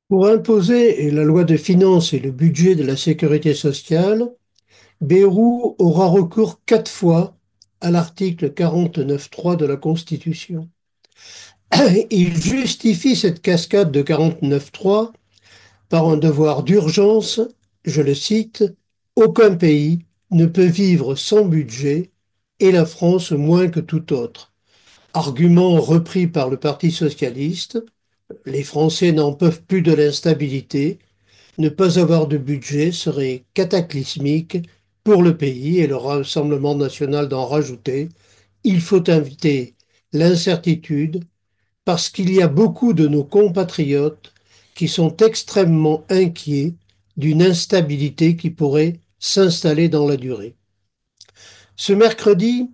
Pour imposer la loi de finances et le budget de la sécurité sociale, Bayrou aura recours 4 fois à l'article 49.3 de la Constitution. Il justifie cette cascade de 49.3 par un devoir d'urgence, je le cite, aucun pays ne peut vivre sans budget et la France moins que tout autre. Argument repris par le Parti socialiste, les Français n'en peuvent plus de l'instabilité. Ne pas avoir de budget serait cataclysmique pour le pays et le Rassemblement national d'en rajouter. Il faut inviter l'incertitude parce qu'il y a beaucoup de nos compatriotes qui sont extrêmement inquiets d'une instabilité qui pourrait s'installer dans la durée. Ce mercredi,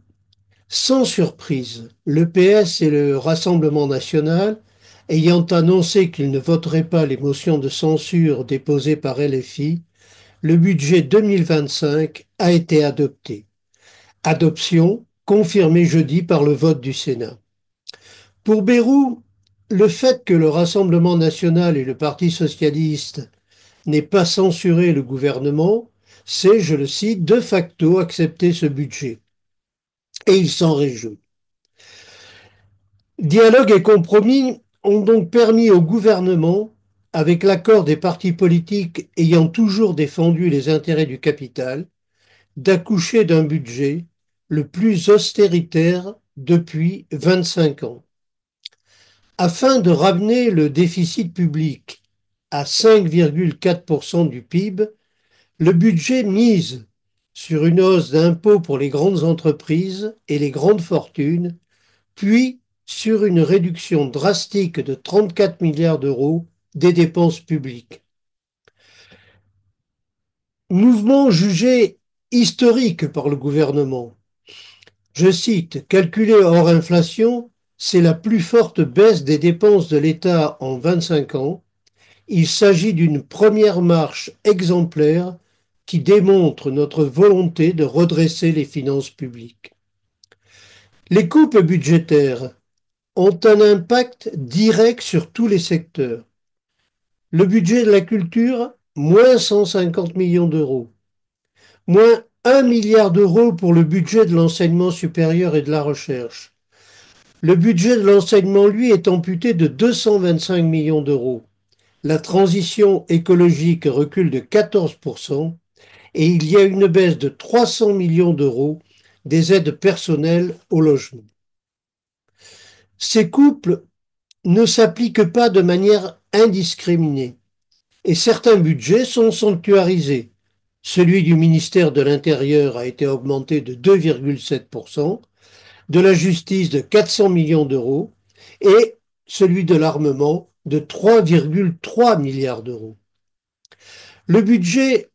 sans surprise, le PS et le Rassemblement national, ayant annoncé qu'ils ne voteraient pas les motions de censure déposées par LFI, le budget 2025 a été adopté. Adoption confirmée jeudi par le vote du Sénat. Pour Bayrou, le fait que le Rassemblement national et le Parti socialiste n'aient pas censuré le gouvernement, c'est, je le cite, de facto accepter ce budget. Et il s'en réjouit. Dialogue et compromis ont donc permis au gouvernement, avec l'accord des partis politiques ayant toujours défendu les intérêts du capital, d'accoucher d'un budget le plus austéritaire depuis 25 ans. Afin de ramener le déficit public à 5,4% du PIB, le budget mise sur une hausse d'impôts pour les grandes entreprises et les grandes fortunes, puis sur une réduction drastique de 34 milliards d'euros des dépenses publiques. Mouvement jugé historique par le gouvernement. Je cite, calculé hors inflation, c'est la plus forte baisse des dépenses de l'État en 25 ans. Il s'agit d'une première marche exemplaire qui démontre notre volonté de redresser les finances publiques. Les coupes budgétaires ont un impact direct sur tous les secteurs. Le budget de la culture, moins 150 millions d'euros, moins 1 milliard d'euros pour le budget de l'enseignement supérieur et de la recherche. Le budget de l'enseignement, lui, est amputé de 225 millions d'euros. La transition écologique recule de 14% et il y a une baisse de 300 millions d'euros des aides personnelles au logement. Ces coupes ne s'appliquent pas de manière indiscriminée et certains budgets sont sanctuarisés. Celui du ministère de l'Intérieur a été augmenté de 2,7%, de la justice de 400 millions d'euros et celui de l'armement de 3,3 milliards d'euros. Le budget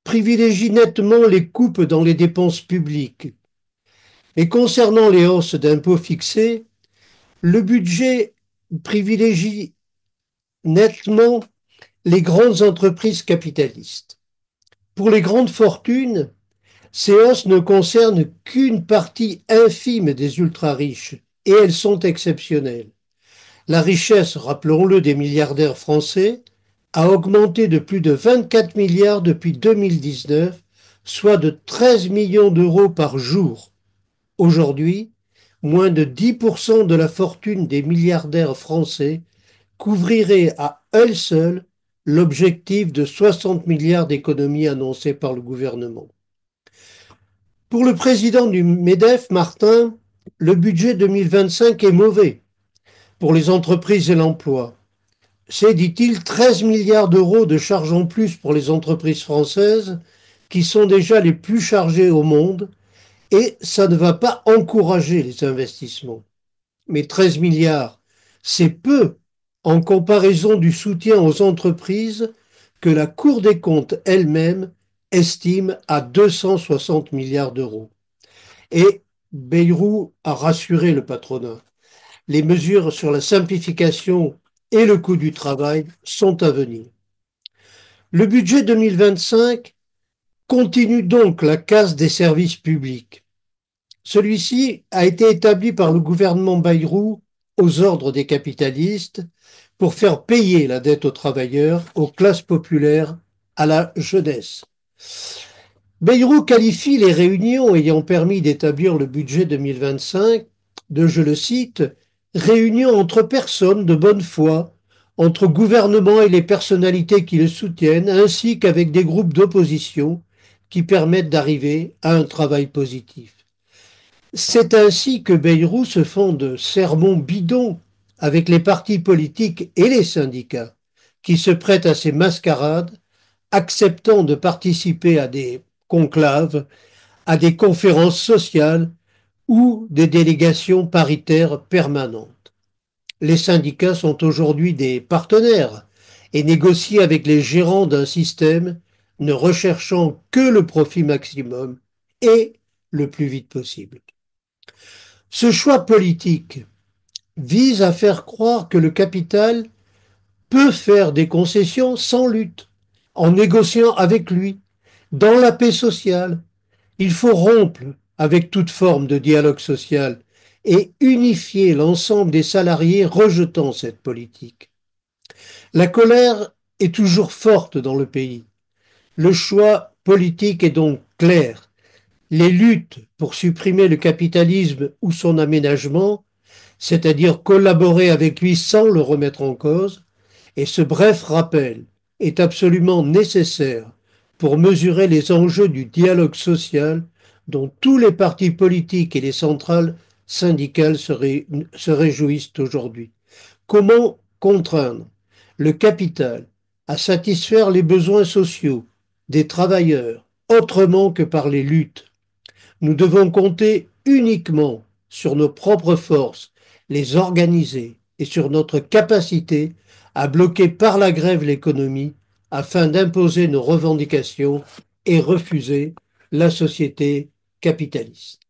privilégie nettement les coupes dans les dépenses publiques. Et concernant les hausses d'impôts fixées, le budget privilégie nettement les grandes entreprises capitalistes. Pour les grandes fortunes, ces hausses ne concernent qu'une partie infime des ultra-riches, et elles sont exceptionnelles. La richesse, rappelons-le, des milliardaires français a augmenté de plus de 24 milliards depuis 2019, soit de 13 millions d'euros par jour. Aujourd'hui, moins de 10% de la fortune des milliardaires français couvrirait à elle seule l'objectif de 60 milliards d'économies annoncé par le gouvernement. Pour le président du MEDEF, Martin, le budget 2025 est mauvais pour les entreprises et l'emploi. C'est, dit-il, 13 milliards d'euros de charges en plus pour les entreprises françaises qui sont déjà les plus chargées au monde et ça ne va pas encourager les investissements. Mais 13 milliards, c'est peu en comparaison du soutien aux entreprises que la Cour des comptes elle-même estime à 260 milliards d'euros. Et Bayrou a rassuré le patronat. Les mesures sur la simplification et le coût du travail sont à venir. Le budget 2025 continue donc la casse des services publics. Celui-ci a été établi par le gouvernement Bayrou aux ordres des capitalistes pour faire payer la dette aux travailleurs, aux classes populaires, à la jeunesse. Bayrou qualifie les réunions ayant permis d'établir le budget 2025 de, je le cite, réunions entre personnes de bonne foi, entre gouvernement et les personnalités qui le soutiennent, ainsi qu'avec des groupes d'opposition qui permettent d'arriver à un travail positif. C'est ainsi que Bayrou se font de sermons bidons avec les partis politiques et les syndicats qui se prêtent à ces mascarades, acceptant de participer à des conclaves, à des conférences sociales ou des délégations paritaires permanentes. Les syndicats sont aujourd'hui des partenaires et négocient avec les gérants d'un système ne recherchant que le profit maximum et le plus vite possible. Ce choix politique vise à faire croire que le capital peut faire des concessions sans lutte, en négociant avec lui, dans la paix sociale. Il faut rompre avec toute forme de dialogue social et unifier l'ensemble des salariés rejetant cette politique. La colère est toujours forte dans le pays. Le choix politique est donc clair. Les luttes pour supprimer le capitalisme ou son aménagement, c'est-à-dire collaborer avec lui sans le remettre en cause, et ce bref rappel est absolument nécessaire pour mesurer les enjeux du dialogue social dont tous les partis politiques et les centrales syndicales se réjouissent aujourd'hui. Comment contraindre le capital à satisfaire les besoins sociaux des travailleurs autrement que par les luttes? Nous devons compter uniquement sur nos propres forces, les organiser et sur notre capacité à bloquer par la grève l'économie afin d'imposer nos revendications et refuser la société capitaliste.